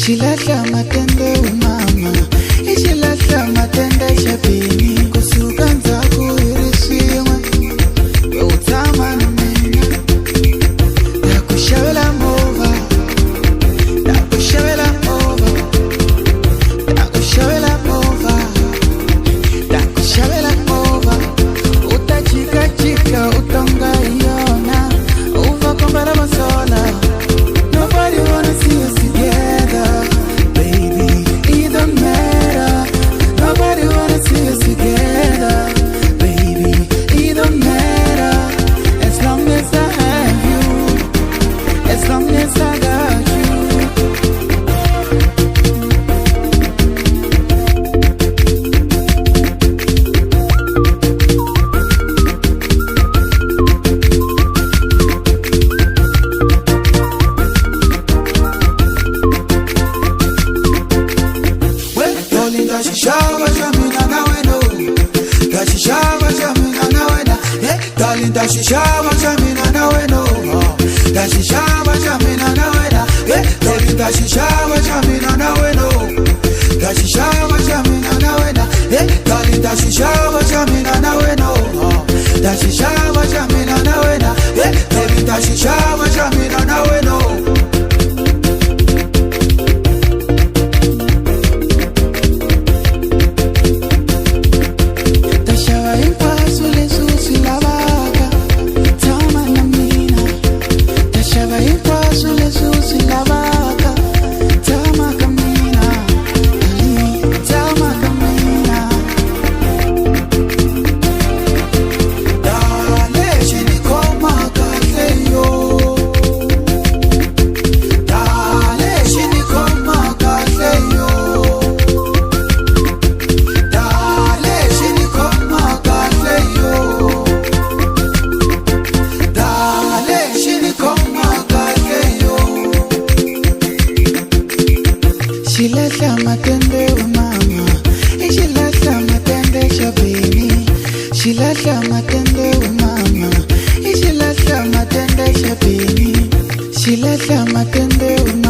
Shilahla matende umama, ishilahla matende shabini. Kusukanza kuirishimwe, utama na mina. Takushabela mova, takushabela mova, takushabela mova, takushabela mova. Utachika chika, utonga iona, uva kombara masola. Nobody wanna see us together. Dashishawa jamina na weno, dashishawa jamina na wena, baby dashishawa jamina na weno, dashishawa jamina na wena, darling dashishawa jamina na weno, dashishawa jamina na wena, baby dashishawa jamina na weno. Shilahla matende umama, ishilahla matende shabini. Shilahla matende umama, ishilahla matende shabini. Shilahla matende umama.